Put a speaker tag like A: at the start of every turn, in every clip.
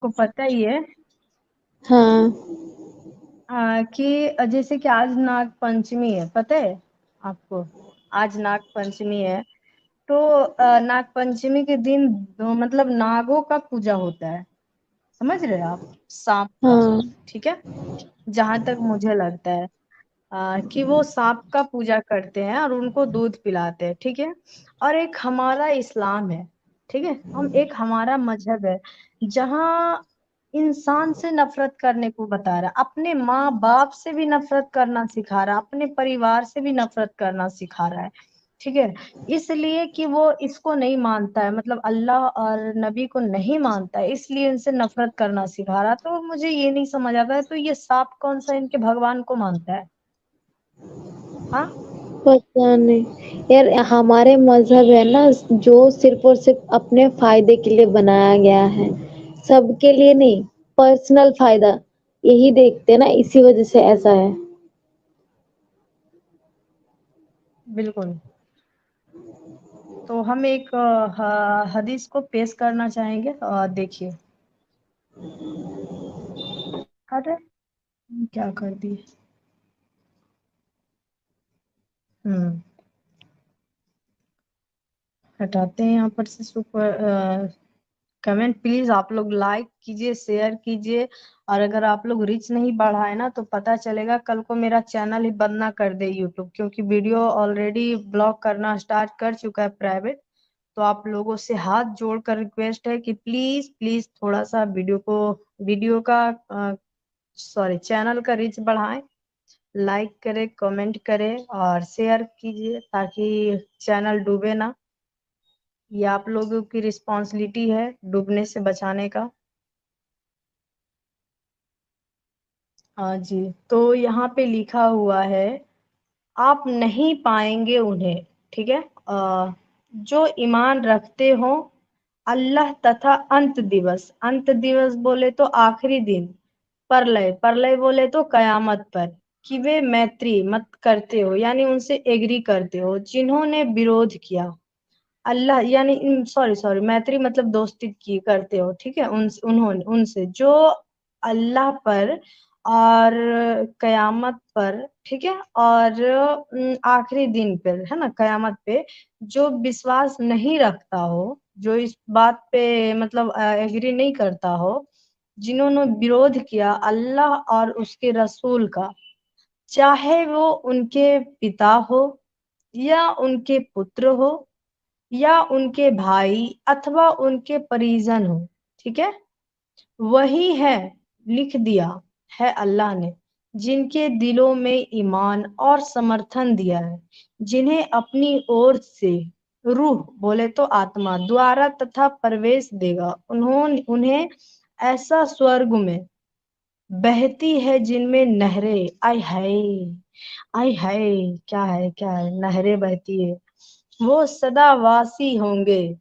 A: کو पता ही है
B: हाँ
A: कि जैसे कि आज नाग पंचमी है, पता है आपको? आज नाग पंचमी है, तो नाग पंचमी के दिन मतलब नागों का पूजा होता है, समझ रहे हैं आप? सांप का,
B: हाँ
A: ठीक है। जहां तक मुझे लगता है कि वो सांप का पूजा करते हैं और उनको दूध पिलाते हैं, ठीक है। और एक हमारा इस्लाम है, ठीक है, एक हमारा मजहब है जहाँ इंसान से नफरत करने को बता रहा है, अपने माँ बाप से भी नफरत करना सिखा रहा है, अपने परिवार से भी नफरत करना सिखा रहा है, ठीक है। इसलिए कि वो इसको नहीं मानता है, मतलब अल्लाह और नबी को नहीं मानता है, इसलिए इनसे नफरत करना सिखा रहा। तो मुझे ये नहीं समझ आता है, तो ये सांप कौन सा इनके भगवान को मानता है? हाँ,
B: पता नहीं यार, हमारे मजहब है ना जो सिर्फ और सिर्फ अपने फायदे के लिए बनाया गया है, सबके लिए नहीं, पर्सनल फायदा यही देखते हैं ना, इसी वजह से ऐसा है।
A: बिल्कुल। तो हम एक हदीस को पेश करना चाहेंगे, देखिए। अरे क्या कर दिए। हटाते हैं यहाँ पर से सुपर कमेंट। प्लीज आप लोग लाइक कीजिए, शेयर कीजिए, और अगर आप लोग रीच नहीं बढ़ाए ना तो पता चलेगा कल को मेरा चैनल ही बंद ना कर दे यूट्यूब, क्योंकि वीडियो ऑलरेडी ब्लॉक करना स्टार्ट कर चुका है प्राइवेट। तो आप लोगों से हाथ जोड़कर रिक्वेस्ट है कि प्लीज प्लीज थोड़ा सा वीडियो का सॉरी चैनल का रीच बढ़ाएं, लाइक करें, कमेंट करें और शेयर कीजिए ताकि चैनल डूबे ना। ये आप लोगों की रिस्पॉन्सिबिलिटी है डूबने से बचाने का। हाँ जी। तो यहाँ पे लिखा हुआ है, आप नहीं पाएंगे उन्हें, ठीक है, जो ईमान रखते हो अल्लाह तथा अंत दिवस बोले तो आखिरी दिन, परलय परलय बोले तो कयामत पर, कि वे मैत्री मत करते हो, यानी उनसे एग्री करते हो जिन्होंने विरोध किया अल्लाह, यानी सॉरी सॉरी मैत्री मतलब दोस्ती की करते हो, ठीक है, उन्होंने उनसे जो अल्लाह पर और कयामत पर, ठीक है, और आखिरी दिन पर, है ना, कयामत पे जो विश्वास नहीं रखता हो, जो इस बात पे मतलब एग्री नहीं करता हो, जिन्होंने विरोध किया अल्लाह और उसके रसूल का, चाहे वो उनके पिता हो या उनके पुत्र हो या उनके भाई अथवा उनके परिजन हो, ठीक है, वही है, लिख दिया है अल्लाह ने, जिनके दिलों में ईमान और समर्थन दिया है, जिन्हें अपनी ओर से रूह बोले तो आत्मा द्वारा तथा प्रवेश देगा, उन्हें ऐसा स्वर्ग में बहती है जिनमें नहरें, आय हाय, क्या है, नहरें बहती है, वो सदावासी होंगे,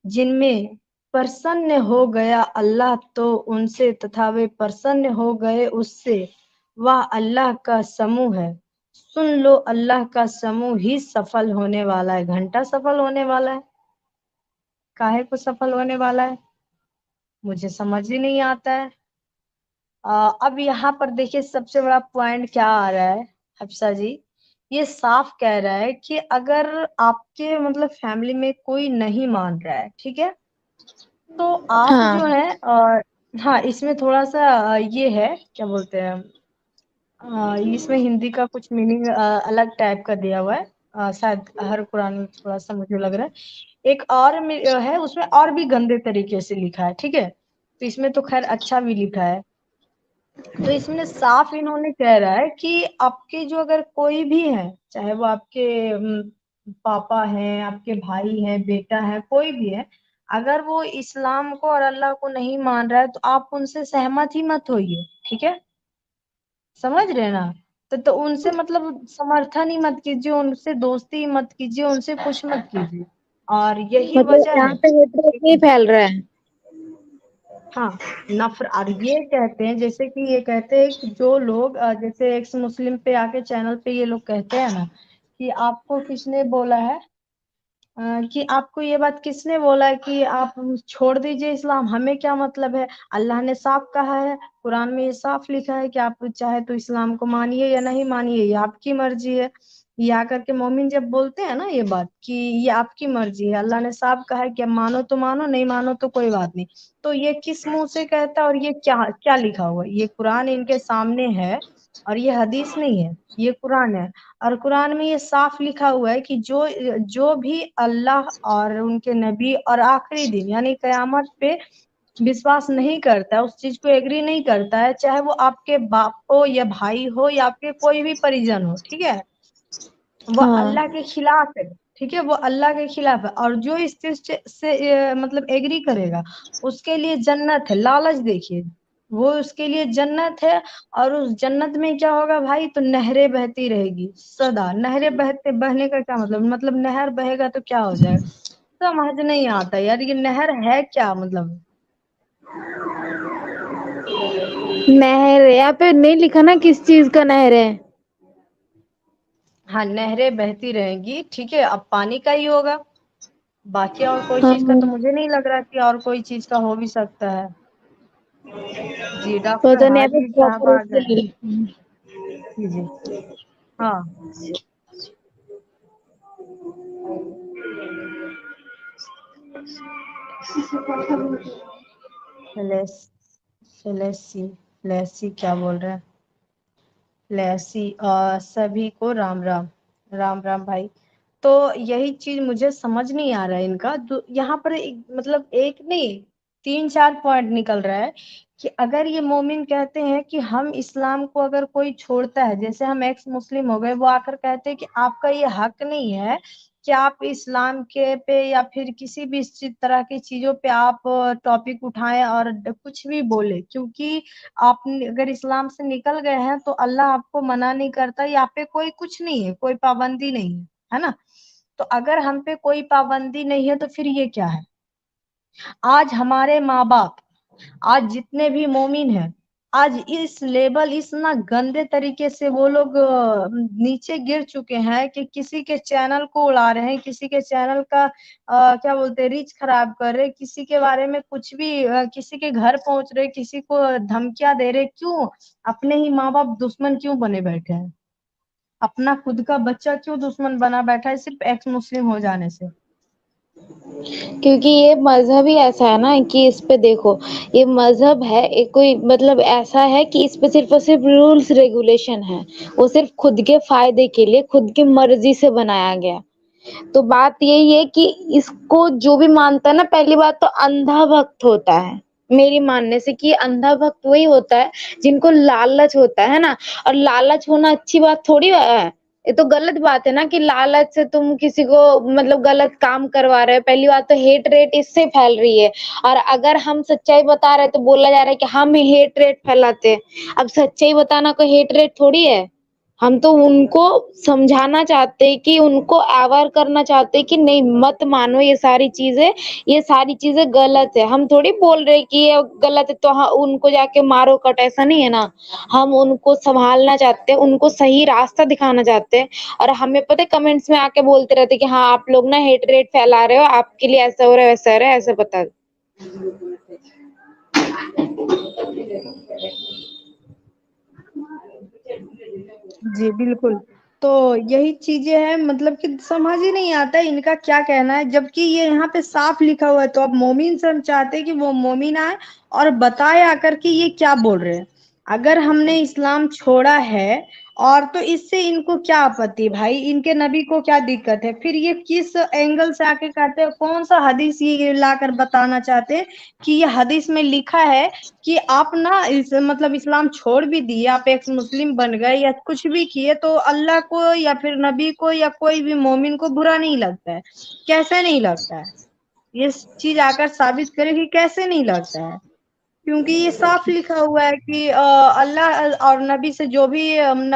A: जिनमें प्रसन्न हो गया अल्लाह तो उनसे तथा वे प्रसन्न हो गए उससे, वह अल्लाह का समूह है। सुन लो, अल्लाह का समूह ही सफल होने वाला है। घंटा सफल होने वाला है, काहे को सफल होने वाला है, मुझे समझ ही नहीं आता है। अब यहाँ पर देखिए सबसे बड़ा पॉइंट क्या आ रहा है, हफ्सा जी, ये साफ कह रहा है कि अगर आपके मतलब फैमिली में कोई नहीं मान रहा है, ठीक है, तो आप
B: हाँ
A: जो है हाँ, इसमें थोड़ा सा ये है, क्या बोलते हैं, इसमें हिंदी का कुछ मीनिंग अलग टाइप का दिया हुआ है, शायद हर कुरान में थोड़ा सा मुझे लग रहा है। एक और है, उसमें और भी गंदे तरीके से लिखा है, ठीक है, तो इसमें तो खैर अच्छा भी लिखा है। तो इसमें साफ इन्होंने कह रहा है कि आपके जो अगर कोई भी है, चाहे वो आपके पापा हैं, आपके भाई हैं, बेटा है, कोई भी है, अगर वो इस्लाम को और अल्लाह को नहीं मान रहा है तो आप उनसे सहमत ही मत होइए, ठीक है, समझ रहे हैं ना? तो उनसे मतलब समर्थन ही मत कीजिए, उनसे दोस्ती ही मत कीजिए, उनसे कुछ मत कीजिए, और यही
B: मतलब
A: वजह
B: यहाँ
A: है,
B: पे हेटरेट
A: ठीक
B: नहीं
A: है।
B: फैल रहा है।
A: हाँ, नफर और ये कहते हैं, जैसे कि ये कहते हैं कि जो लोग जैसे एक्स मुस्लिम पे आके चैनल पे ये लोग कहते हैं ना कि आपको किसने बोला है کہ آپ کو یہ بات کس نے بولا کہ آپ چھوڑ دیجئے اسلام، ہمیں کیا مطلب ہے؟ اللہ نے صاف کہا ہے، قرآن میں یہ صاف لکھا ہے کہ آپ چاہے تو اسلام کو مانیے یا نہیں مانیے، یہ آپ کی مرضی ہے۔ یہ آ کر کے مومن جب بولتے ہیں نا یہ بات کہ یہ آپ کی مرضی ہے، اللہ نے صاف کہا ہے کہ اب مانو تو مانو، نہیں مانو تو کوئی بات نہیں، تو یہ کس منہ سے کہتا ہے اور یہ کیا کیا لکھا ہوا ہے؟ یہ قرآن ان کے سامنے ہے اور یہ حدیث نہیں ہے، یہ قرآن ہے، اور قرآن میں یہ صاف لکھا ہوا ہے کہ جو بھی اللہ اور ان کے نبی اور آخری دن یعنی قیامت پہ وشواس نہیں کرتا ہے، اس چیز کو ایگری نہیں کرتا ہے، چاہے وہ آپ کے باپ ہو یا بھائی ہو یا آپ کے کوئی بھی پریجن ہو، ٹھیک ہے، وہ
B: ہاں
A: اللہ کے خلاف ہے، ٹھیک ہے، وہ اللہ کے خلاف ہے، اور جو اس چیز سے مطلب ایگری کرے گا اس کے لیے جنت ہے۔ لالچ دیکھیے، وہ اس کے لیے جنت ہے، اور اس جنت میں کیا ہوگا بھائی؟ تو نہریں بہتی رہے گی سدا۔ نہریں بہنے کا کیا مطلب نہر بہے گا تو کیا ہو جائے گا؟ سمجھ نہیں آتا یار، یہ نہر ہے کیا مطلب؟
B: نہر ہے یہاں پہ نہیں لکھا نا کس چیز کا نہر ہے۔
A: ہاں نہریں بہتی رہیں گی، ٹھیک ہے، اب پانی کا ہی ہوگا، باقی اور کوئی
B: ہاں
A: چیز کا تو مجھے نہیں لگ رہا کہ اور کوئی چیز کا ہو بھی سکتا ہے۔ جی ڈاکٹر
B: پتا نہیں یہاں پہ
A: حاجی صاحب
B: پراپر
A: آ
B: اس سے
A: گئے ہیں،
B: نہیں
A: جی جی، ہاں فلیسی کیا بول رہے ہیں؟ فلیسی سبھی کو رام رام، رام رام بھائی۔ تو یہی چیز مجھے سمجھ نہیں آ رہا ہے ان کا، یہاں پر مطلب ایک نہیں 3 4 پوائنٹ نکل رہا ہے کہ اگر یہ مومن کہتے ہیں کہ ہم اسلام کو اگر کوئی چھوڑتا ہے، جیسے ہم ایکس مسلم ہو گئے، وہ آ کر کہتے ہیں کہ آپ کا یہ حق نہیں ہے کہ آپ اسلام کے پہ یا پھر کسی بھی طرح کی چیزوں پہ آپ ٹاپک اٹھائیں اور کچھ بھی بولے، کیونکہ آپ اگر اسلام سے نکل گئے ہیں تو اللہ آپ کو منع نہیں کرتا، یہاں پہ کوئی کچھ نہیں ہے، کوئی پابندی نہیں ہے نا؟ تو اگر ہم پہ کوئی پابندی نہیں ہے تو پھر یہ کیا ہے؟ آج ہمارے ماں باپ، آج جتنے بھی مومن ہیں، آج اس لیبل اتنا گندے طریقے سے وہ لوگ نیچے گر چکے ہیں کہ کسی کے چینل کو اڑا رہے ہیں، کسی کے چینل کا کیا بولتے ہیں ریچ خراب کر رہے، کسی کے بارے میں کچھ بھی کسی کے گھر پہنچ رہے، کسی کو دھمکیاں دے رہے، کیوں؟ اپنے ہی ماں باپ دشمن کیوں بنے بیٹھے ہیں؟ اپنا خود کا بچہ کیوں دشمن بنا بیٹھا ہے صرف ایکس مسلم ہو جانے سے؟
B: کیونکہ یہ مذہب ہی ایسا ہے نا کہ اس پہ دیکھو، یہ مذہب ہے ایک کوئی مطلب ایسا ہے کہ اس پہ صرف اور صرف رولس ریگولیشن ہے، وہ صرف خود کے فائدے کے لیے خود کی مرضی سے بنایا گیا۔ تو بات یہی ہے کہ اس کو جو بھی مانتا ہے نا، پہلی بات تو اندھا بھکت ہوتا ہے میری ماننے سے، کہ اندھا بھکت وہی ہوتا ہے جن کو لالچ ہوتا ہے نا، اور لالچ ہونا اچھی بات تھوڑی ہے، یہ تو غلط بات ہے نا کہ لالچ سے تم کسی کو مطلب غلط کام کروا رہے ہو۔ پہلی بات تو ہیٹ ریٹ اس سے پھیل رہی ہے، اور اگر ہم سچائی بتا رہے تو بولا جا رہا ہے کہ ہم ہیٹ ریٹ پھیلاتے ہیں۔ اب سچائی بتانا کوئی ہیٹ ریٹ تھوڑی ہے، ہم تو ان کو سمجھانا چاہتے کہ ان کو اویئر کرنا چاہتے کہ نہیں مت مانو یہ ساری چیزیں، یہ ساری چیزیں غلط ہے۔ ہم تھوڑی بول رہے کہ یہ غلط ہے تو ان کو جا کے مارو کٹ، ایسا نہیں ہے نا، ہم ان کو سنبھالنا چاہتے ہیں، ان کو صحیح راستہ دکھانا چاہتے ہیں۔ اور ہمیں پتہ ہے کمنٹس میں آ کے بولتے رہتے کہ ہاں آپ لوگ نا ہیٹ ریٹ پھیلا رہے ہو، آپ کے لیے ایسا ہو رہا ہے ویسا ہو رہا ہے، ایسا بتا دو۔
A: جی بالکل، تو یہی چیزیں ہیں، مطلب کہ سمجھ ہی نہیں آتا ہے ان کا کیا کہنا ہے، جبکہ یہ یہاں پہ صاف لکھا ہوا ہے۔ تو اب مومن سے ہم چاہتے ہیں کہ وہ مومن آئے اور بتائے آ کر کہ یہ کیا بول رہے ہیں۔ اگر ہم نے اسلام چھوڑا ہے اور تو اس سے ان کو کیا آپتی بھائی؟ ان کے نبی کو کیا دقت ہے؟ پھر یہ کس اینگل سے آ کے کہتے ہیں؟ کون سا حدیث یہ لا کر بتانا چاہتے کہ یہ حدیث میں لکھا ہے کہ آپ نا مطلب اسلام چھوڑ بھی دیے، آپ ایک مسلم بن گئے یا کچھ بھی کیے تو اللہ کو یا پھر نبی کو یا کوئی بھی مومن کو برا نہیں لگتا ہے؟ کیسے نہیں لگتا ہے؟ یہ چیز آ کر ثابت کرے کہ کیسے نہیں لگتا ہے، کیونکہ یہ صاف لکھا ہوا ہے کہ اللہ اور نبی سے جو بھی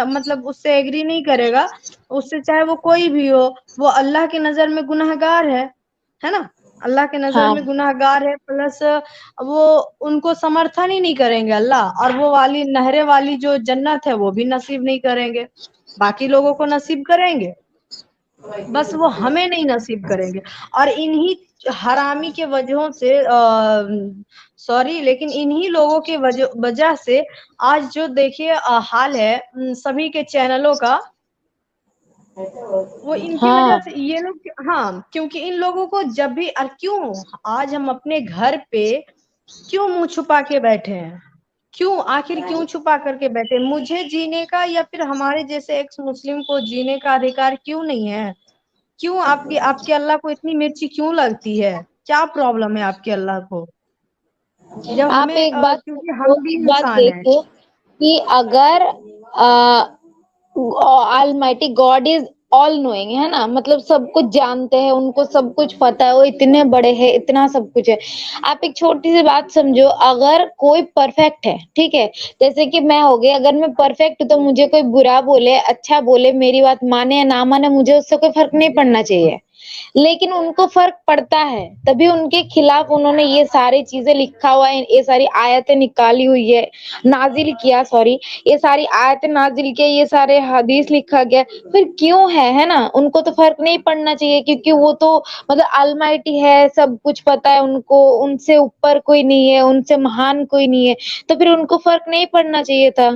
A: مطلب اس سے ایگری نہیں کرے گا، اس سے چاہے وہ کوئی بھی ہو، وہ اللہ کی نظر میں گنہگار ہے نا؟ اللہ کے نظر
B: ہاں
A: میں گنہگار ہے، پلس وہ ان کو سمرتھن ہی نہیں کریں گے اللہ، اور وہ والی نہریں والی جو جنت ہے وہ بھی نصیب نہیں کریں گے، باقی لوگوں کو نصیب کریں گے۔ بس وہ ہمیں نہیں نصیب کریں گے. اور انہی حرامی کے وجہوں سے سوری لیکن انہی لوگوں کے وجہ سے آج جو دیکھیے حال ہے سبھی کے چینلوں کا، وہ ان کی
B: ہاں
A: وجہ سے یہ لوگ. ہاں کیونکہ ان لوگوں کو جب بھی کیوں آج ہم اپنے گھر پہ کیوں منہ چھپا کے بیٹھے ہیں، کیوں آخر کیوں چھپا کر کے بیٹھے؟ مجھے جینے کا یا پھر ہمارے جیسے ایکس مسلم کو جینے کا ادھیکار کیوں نہیں ہے؟ کیوں آپ کے اللہ کو اتنی مرچی کیوں لگتی ہے؟ کیا پرابلم ہے آپ کے اللہ کو؟ جب
B: آپ
A: ہمیں
B: ایک بات
A: کیونکہ ہم بھی
B: ایک بات
A: انسان ہیں.
B: دیکھو کہ اگر Almighty God is all knowing ہے نا، مطلب سب کچھ جانتے ہیں، ان کو سب کچھ پتا ہے، وہ اتنے بڑے ہیں، اتنا سب کچھ ہے. آپ ایک چھوٹی سی بات سمجھو، اگر کوئی پرفیکٹ ہے، ٹھیک ہے، جیسے کہ میں ہو گئی، اگر میں پرفیکٹ تو مجھے کوئی برا بولے اچھا بولے میری بات مانے یا نہ مانے مجھے اس سے کوئی فرق نہیں پڑنا چاہیے. لیکن ان کو فرق پڑتا ہے، تبھی ان کے خلاف انہوں نے یہ ساری چیزیں لکھا ہوا ہے، یہ ساری آیتیں نکالی ہوئی ہے، نازل کیا سوری یہ ساری آیتیں نازل کیا، یہ سارے حدیث لکھا گیا. پھر کیوں ہے نا؟ ان کو تو فرق نہیں پڑنا چاہیے، کیونکہ وہ تو مطلب المائٹی ہے، سب کچھ پتا ہے ان کو، ان سے اوپر کوئی نہیں ہے، ان سے مہان کوئی نہیں ہے، تو پھر ان کو فرق نہیں پڑنا چاہیے تھا.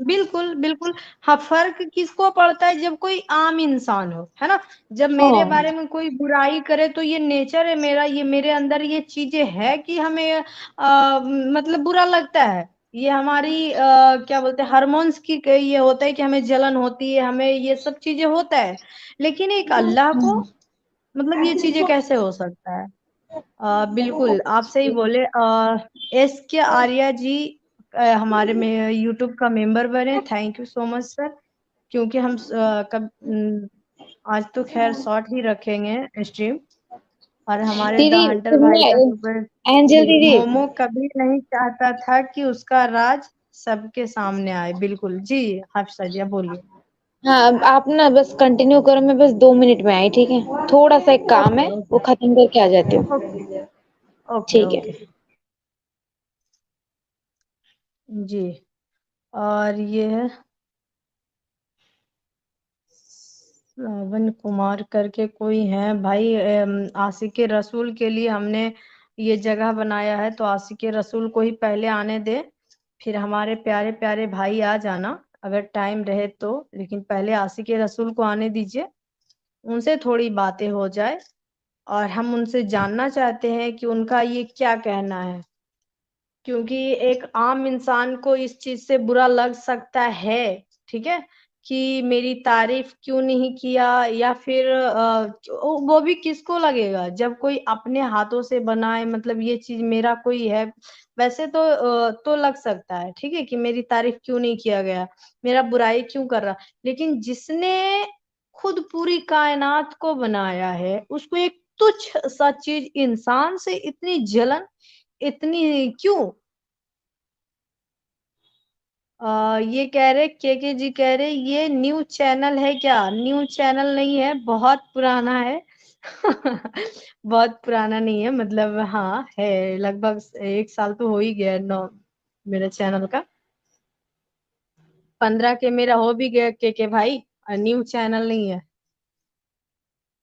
A: بالکل بالکل. ہاں فرق کس کو پڑتا ہے؟ جب کوئی عام انسان ہو، ہے نا. جب میرے
B: ہاں
A: بارے میں کوئی برائی کرے تو یہ نیچر ہے میرا، یہ میرے اندر یہ چیزیں ہے کہ ہمیں مطلب برا لگتا ہے. یہ ہماری کیا بولتے ہیں ہارمونس کی یہ ہوتا ہے کہ ہمیں جلن ہوتی ہے، ہمیں یہ سب چیزیں ہوتا ہے. لیکن ایک اللہ کو مطلب یہ چیزیں کیسے ہو سکتا ہے؟ بالکل آپ صحیح بولے. ایس کے آریہ جی ہمارے میں یوٹیوب کا ممبر بنے، تھینک یو سو مچ سر. کیونکہ ہم آج تو خیر شارٹ ہی رکھیں گے اسٹریم. اور ہمارے دا
B: دیدی
A: ہنٹر بھائی کا صبح
B: اینجل
A: جی
B: دیدی،
A: مومو کبھی نہیں چاہتا تھا کہ اس کا راج سب کے سامنے آئے. بالکل جی حفصہ جی بولیے.
B: ہاں آپ نا بس کنٹینیو کرو، میں بس 2 منٹ میں آئی، ٹھیک ہے، تھوڑا سا ایک کام
A: اوکے
B: ہے وہ
A: اوکے
B: ختم کر کے آ جاتی ہوں.
A: اوکے اوکے
B: ٹھیک ہے.
A: اوکے جی. اور یہ ہے سراون کمار کر کے کوئی ہے بھائی، عاشق رسول کے لیے ہم نے یہ جگہ بنایا ہے، تو عاشق رسول کو ہی پہلے آنے دے، پھر ہمارے پیارے پیارے بھائی آ جانا اگر ٹائم رہے تو. لیکن پہلے عاشق رسول کو آنے دیجئے، ان سے تھوڑی باتیں ہو جائے، اور ہم ان سے جاننا چاہتے ہیں کہ ان کا یہ کیا کہنا ہے. کیونکہ ایک عام انسان کو اس چیز سے برا لگ سکتا ہے، ٹھیک ہے، کہ میری تعریف کیوں نہیں کیا، یا پھر وہ بھی کس کو لگے گا جب کوئی اپنے ہاتھوں سے بنائے، مطلب یہ چیز میرا کوئی ہے. ویسے تو لگ سکتا ہے ٹھیک ہے کہ میری تعریف کیوں نہیں کیا گیا، میرا برائی کیوں کر رہا. لیکن جس نے خود پوری کائنات کو بنایا ہے، اس کو ایک تچھ سا چیز انسان سے اتنی جلن اتنی کیوں؟ یہ کہہ رہے کے جی کہہ رہے یہ نیو چینل ہے کیا؟ نیو چینل نہیں ہے، بہت پرانا ہے. بہت پرانا نہیں ہے، مطلب ہاں ہے، لگ بھگ 1 سال تو ہو ہی گیا میرے چینل کا. 15 کے میرا ہو بھی گیا کے بھائی، نیو چینل نہیں ہے.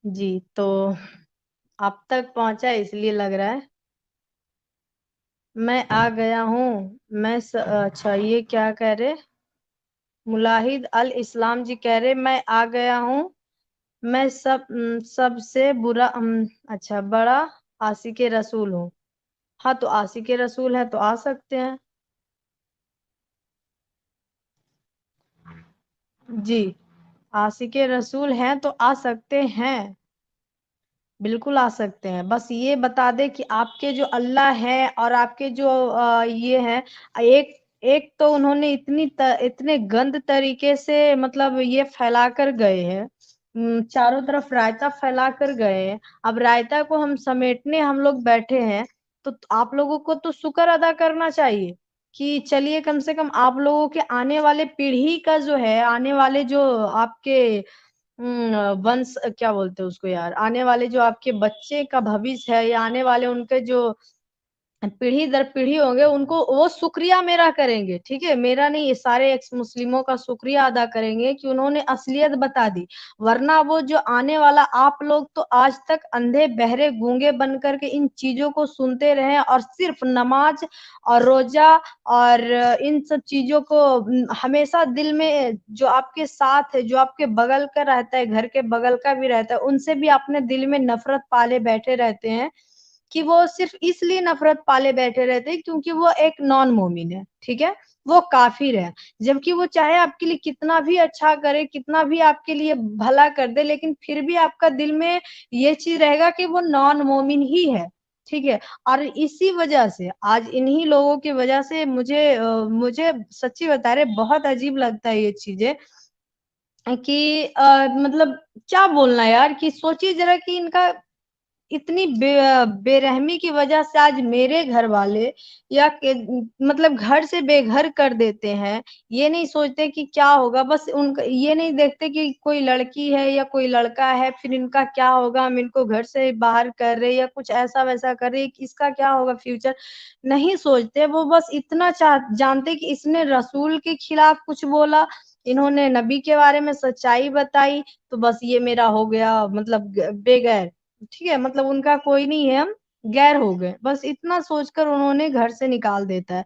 A: جی تو آپ تک پہنچا اس لیے لگ رہا ہے. میں آ گیا ہوں. اچھا یہ کیا کہہ رہے ملاحد الاسلام جی کہہ رہے میں آ گیا ہوں، میں سب سے اچھا بڑا عاشق رسول ہوں. ہاں تو عاشق رسول ہے تو آ سکتے ہیں. جی عاشق رسول ہیں تو آ سکتے ہیں، بالکل آ سکتے ہیں. بس یہ بتا دے کہ آپ کے جو اللہ ہے اور آپ کے جو یہ ہے، ایک تو انہوں نے اتنے گند طریقے سے مطلب یہ پھیلا کر گئے ہیں، چاروں طرف رائتا پھیلا کر گئے ہیں. اب رائتا کو ہم سمیٹنے ہم لوگ بیٹھے ہیں، تو آپ لوگوں کو تو شکر ادا کرنا چاہیے کہ چلیے کم سے کم آپ لوگوں کے آنے والے پیڑھی کا جو ہے، آنے والے جو آپ کے ونش کیا بولتے ہیں اس کو یار، آنے والے جو آپ کے بچے کا بھوش ہے، یا آنے والے ان کے جو पीढ़ी दर पीढ़ी होंगे, उनको वो शुक्रिया मेरा करेंगे, ठीक है, मेरा नहीं, ये सारे एक्स मुस्लिमों का शुक्रिया अदा करेंगे कि उन्होंने असलियत बता दी। वरना वो जो आने वाला आप लोग तो आज तक अंधे बहरे गूंगे बन करके इन चीजों को सुनते रहे और सिर्फ नमाज और रोजा और इन सब चीजों को हमेशा दिल में, जो आपके साथ है, जो आपके बगल का रहता है, घर के बगल का भी रहता है, उनसे भी अपने दिल में नफरत पाले बैठे रहते हैं कि वो सिर्फ इसलिए नफरत पाले बैठे रहते हैं क्योंकि वो एक नॉन मोमिन है, ठीक है, वो काफिर है। जबकि वो चाहे आपके लिए कितना भी अच्छा करे, कितना भी आपके लिए भला कर दे, लेकिन फिर भी आपका दिल में ये चीज रहेगा कि वो नॉन मोमिन ही है, ठीक है। और इसी वजह से आज इन्हीं लोगों की वजह से मुझे सच्ची बता रहे बहुत अजीब लगता है ये चीजें कि मतलब क्या बोलना यार, कि सोचिए जरा कि इनका इतनी बेरहमी की वजह से आज मेरे घर वाले या मतलब घर से बेघर कर देते हैं। ये नहीं सोचते कि क्या होगा, बस उनका ये नहीं देखते कि कोई लड़की है या कोई लड़का है, फिर इनका क्या होगा, हम इनको घर से बाहर कर रहे या कुछ ऐसा वैसा कर रहे, इसका क्या होगा फ्यूचर, नहीं सोचते। वो बस इतना जानते कि इसने रसूल के खिलाफ कुछ बोला, इन्होंने नबी के बारे में सच्चाई बताई, तो बस ये मेरा हो गया मतलब बेगैर, ठीक है, मतलब उनका कोई नहीं है, हम गैर हो गए, बस इतना सोचकर उन्होंने घर से निकाल देता है।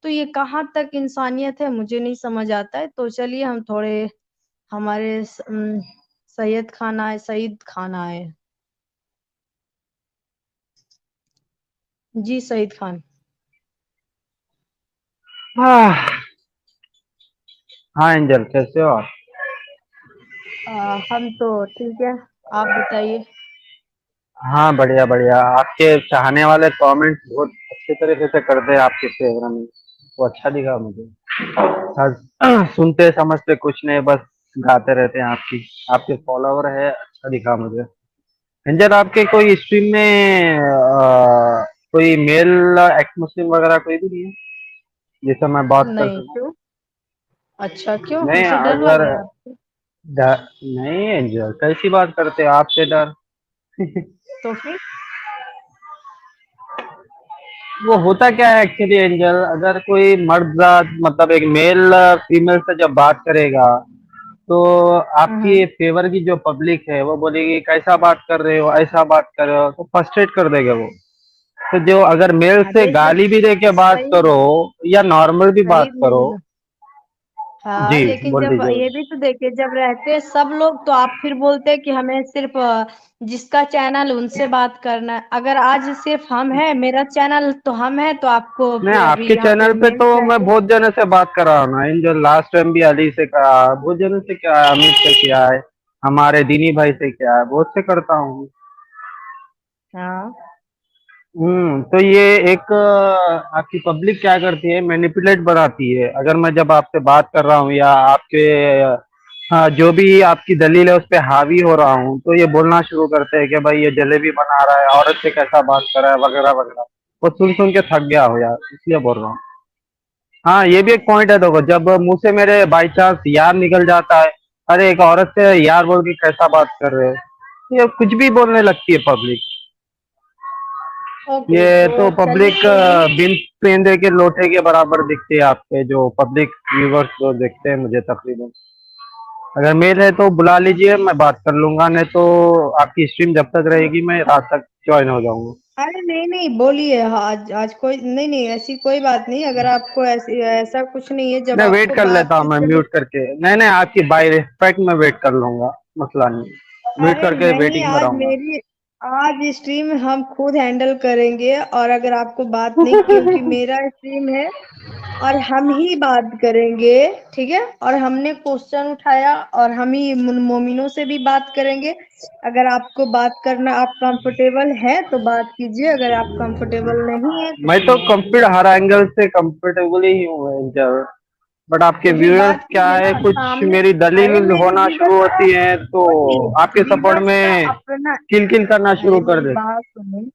A: तो ये कहाँ तक इंसानियत है मुझे नहीं समझ आता है। तो चलिए हम थोड़े हमारे सईद खान आए। जी सईद खान।
C: हाँ हाँ एंजल, कैसे हो आप?
A: हम तो ठीक है, आप बताइए।
C: हाँ बढ़िया बढ़िया। आपके चाहने वाले कमेंट्स बहुत अच्छे तरीके से करते हैं आपके फेवर में, वो अच्छा दिखा मुझे। सुनते समझते कुछ नहीं, बस गाते रहते हैं। आपके फॉलोवर है, अच्छा दिखा मुझे। एंजल, आपके कोई स्ट्रीम में कोई मेल एक्स मुस्लिम वगैरह कोई भी नहीं है जिससे मैं बात कर
A: नहीं,
C: सकूं?
A: क्यों? अच्छा, क्यों,
C: नहीं
A: हमसे डर लग
C: अगर
A: रहा है आपको?
C: नहीं एंजल, कैसी बात करते हैं आपसे डर?
A: तो फिर
C: वो होता क्या है एक्चुअली एंजल, अगर कोई मर्द जात मतलब एक मेल फीमेल से जब बात करेगा तो आपकी
A: हम्म।
C: फेवर की जो पब्लिक है वो बोलेगी कैसा बात कर रहे हो, ऐसा बात कर रहे हो, तो फ्रस्ट्रेट कर देगा वो। तो जो अगर मेल से
A: अरे जब
C: गाली भी दे के बात
A: सही
C: करो या नॉर्मल भी बात
A: सही
C: करो।
A: में, हाँ,
C: जी
A: लेकिन
C: बोल
A: जब
C: दीजिए।
A: ये भी तो देखिए, जब रहते हैं सब लोग तो आप फिर बोलते हैं कि हमें सिर्फ जिसका चैनल उनसे बात करना है। अगर आज सिर्फ हम हैं, मेरा चैनल तो हम है, तो आपको
C: नहीं,
A: अभी
C: आपके
A: यहाँ पे
C: चैनल पे
A: मेल
C: तो मैं
A: चाहिए।
C: बहुत जने से बात कर रहा हूँ ना एंजल, लास्ट टाइम भी अली से कहा, बहुत जने से क्या है, अमित से क्या है, हमारे दीनी भाई से क्या है, बहुत से करता हूँ।
A: हाँ।
C: तो ये एक आपकी पब्लिक क्या करती है, मैनिपुलेट बनाती है। अगर मैं जब आपसे बात कर रहा हूँ या आपके हाँ, जो भी आपकी दलील है उस पे हावी हो रहा हूँ, तो ये बोलना शुरू करते हैं कि भाई ये जलेबी बना रहा है, औरत से कैसा बात कर रहा है, वगैरह वगैरह। वो सुन सुन के थक गया हो यार, इसलिए बोल रहा हूँ। हाँ, ये भी एक पॉइंट है। देखो, जब मुंह से मेरे बाई चांस यार निकल जाता है, अरे एक औरत से यार बोल के कैसा बात कर रहे हो, ये कुछ भी बोलने लगती है पब्लिक।
A: ओके,
C: ये
A: तो
C: तो
A: चलिए
C: पब्लिक
A: कोई नहीं।
C: बिन पेंदे के लोटे के बराबर दिखते हैं आपके जो पब्लिक व्यूवर्स जो देखते हैं मुझे तकरीबन। अगर मेल है तो बुला लीजिए, मैं बात कर लूंगा, नहीं तो आपकी स्ट्रीम जब तक रहेगी मैं रात तक ज्वाइन हो जाऊंगा।
A: अरे नहीं नहीं, बोलिए, आज आज कोई नहीं नहीं, ऐसी कोई बात नहीं, अगर आपको ऐसा कुछ नहीं है, जब
C: मैं वेट
A: आपको
C: कर
A: बात
C: लेता हूँ, मैं
A: करनी।
C: म्यूट करके। नहीं नहीं, आपकी बाय रिस्पेक्ट मैं वेट कर लूंगा, मसला नहीं। म्यूट
A: अरे
C: करके
A: नहीं,
C: वेटिंग में
A: आज
C: रहूंगा।
A: मेरी आज स्ट्रीम हम खुद हैंडल करेंगे, और अगर आपको बात नहीं, क्योंकि मेरा स्ट्रीम है और हम ही बात करेंगे, ठीक है, और हमने क्वेश्चन उठाया और हम ही मोमिनों से भी बात करेंगे। अगर आपको बात करना, आप कंफर्टेबल है तो बात कीजिए, अगर आप कंफर्टेबल नहीं है तो
C: मैं
A: फिर
C: तो
A: मत
C: कंफर्ट
A: कीजिए।
C: हर एंगल से कंफर्टेबल ही हूँ एंजल, बट आपके
A: तो फिर
C: व्यूअर्स
A: बात
C: क्या
A: कीजिए
C: है,
A: ना
C: कुछ
A: सामने।
C: मेरी
A: अरे
C: दलील
A: मेरे
C: होना
A: व्यूवर्स
C: शुरू
A: का
C: होती है तो
A: कोई
C: आपके सपोर्ट
A: व्यूवर्स का
C: में
A: अपना।
C: किल किल करना
A: अरे
C: शुरू कर
A: मेरी
C: देते।
A: बात सुनिए,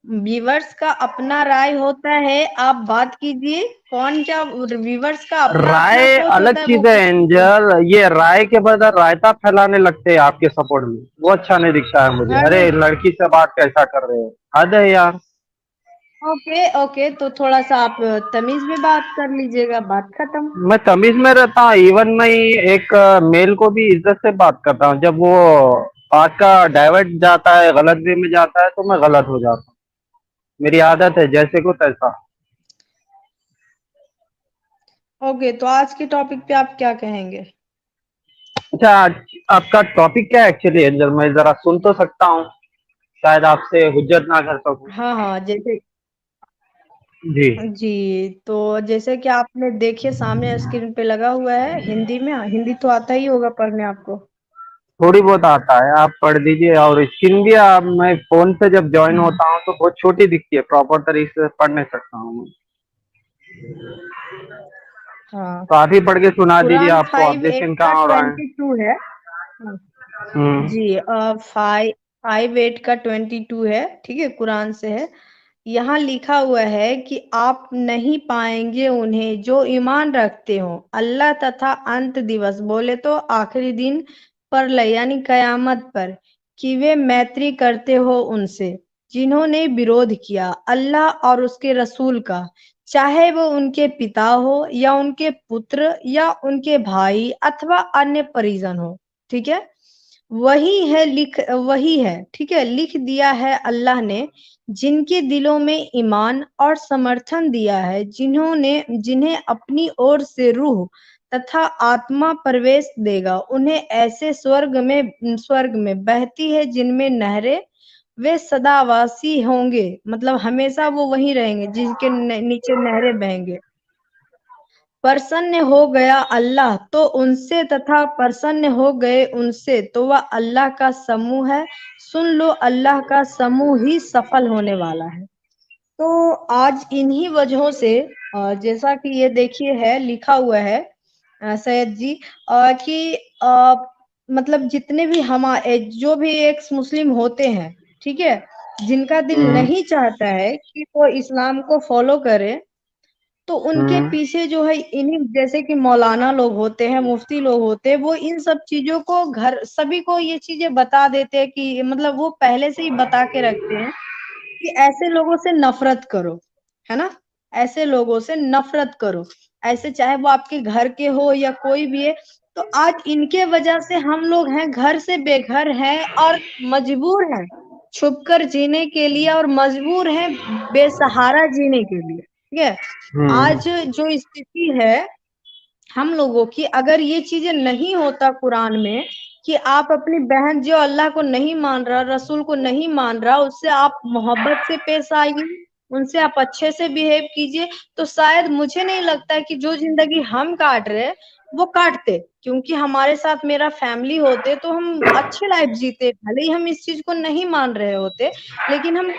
A: व्यूवर्स का अपना राय होता है, आप बात कीजिए। कौन क्या, व्यूवर्स का अपना अपना
C: राय
A: सोच
C: अलग
A: होता है, वो
C: चीज है
A: पूछिए।
C: एंजल, ये राय के बदले रायता फैलाने लगते हैं आपके सपोर्ट में, वो अच्छा नहीं दिखता है मुझे।
A: अरे
C: अरे लड़की से बात कैसा कर रहे हो, हद है यार।
A: ओके ओके, तो थोड़ा सा आप तमीज में बात कर लीजिएगा, बात खत्म।
C: मैं तमीज में रहता हूँ, इवन मैं एक मेल को भी इज्जत से बात करता हूँ। जब वो बात का डाइवर्ट जाता है, गलत वे में जाता है, तो मैं गलत हो जाता हूँ। मेरी आदत है, जैसे को तैसा।
A: ओके, तो आज के टॉपिक पे आप क्या कहेंगे?
C: अच्छा, आपका टॉपिक क्या है एक्चुअली? जब मैं जरा सुन तो सकता हूँ, शायद आपसे हुज्जत ना कर सकूं।
A: हाँ हाँ, जैसे
C: जी।
A: जी, तो जैसे कि आपने देखिए सामने स्क्रीन पे लगा हुआ है, हिंदी में, हिंदी तो आता ही होगा पढ़ने आपको।
C: थोड़ी बहुत आता है, आप पढ़ दीजिए। और स्क्रीन भी आप, मैं फोन से जब ज्वाइन होता हूँ तो बहुत छोटी दिखती है, प्रॉपर तरीके से पढ़ नहीं सकता हूँ।
A: हाँ,
C: तो आप ही पढ़ के सुना दीजिए,
A: कुरान
C: आपको
A: 5:8
C: ऑब्जेक्शन
A: का
C: कहाँ हो रहा है।
A: 22 है। हाँ,
C: हम्म।
A: जी 5:8 का 22 है, ठीक है, कुरान से है। यहाँ लिखा हुआ है कि आप नहीं पाएंगे उन्हें जो ईमान रखते हो अल्लाह तथा अंत दिवस, बोले तो आखिरी दिन पर यानी कयामत पर, कि वे मैत्री करते हो उनसे जिन्होंने विरोध किया अल्लाह और उसके रसूल का, चाहे वो उनके पिता हो या उनके पुत्र या उनके भाई अथवा अन्य परिजन हो। ठीक है, वही है, ठीक है, लिख दिया है अल्लाह ने जिनके दिलों में ईमान और समर्थन दिया है, जिन्हें अपनी ओर से रूह तथा आत्मा प्रवेश देगा, उन्हें ऐसे स्वर्ग में बहती है जिनमें नहरें, वे सदावासी होंगे, मतलब हमेशा वो वहीं रहेंगे जिनके नीचे नहरें बहेंगे। प्रसन्न हो गया अल्लाह तो उनसे तथा प्रसन्न हो गए उनसे तो वह अल्लाह का समूह है, सुन लो अल्लाह का समूह ही सफल होने वाला है। तो आज इन्हीं वजहों से जैसा कि ये देखिए है लिखा हुआ है सैयद जी, कि मतलब जितने भी हमारे जो भी एक्स मुस्लिम होते हैं, ठीक है, जिनका दिल
C: हम्म।
A: नहीं चाहता है कि वो इस्लाम को फॉलो करे, तो उनके
C: हम्म।
A: पीछे जो है इन्हीं जैसे कि मौलाना लोग होते हैं, मुफ्ती लोग होते हैं, वो इन सब चीजों को घर सभी को ये चीजें बता देते हैं कि मतलब वो पहले से ही बता के रखते हैं कि ऐसे लोगों से नफरत करो, है ना? ऐसे लोगों से नफरत करो, ऐसे चाहे वो आपके घर के हो या कोई भी है। तो आज इनके वजह से हम लोग हैं घर से बेघर हैं और मजबूर हैं छुपकर जीने के लिए और मजबूर हैं बेसहारा जीने के लिए। ठीक है,
C: हम्म।
A: आज जो स्थिति है हम लोगों की, अगर ये चीजें नहीं होता कुरान में कि आप अपनी बहन जो अल्लाह को नहीं मान रहा, रसूल को नहीं मान रहा, उससे आप मोहब्बत से पेश आइए, उनसे आप अच्छे से बिहेव कीजिए, तो शायद मुझे नहीं लगता कि जो जिंदगी हम काट रहे हैं वो काटते, क्योंकि हमारे साथ मेरा फैमिली होते तो हम अच्छी लाइफ जीते, भले ही हम इस चीज को नहीं मान रहे होते, लेकिन हम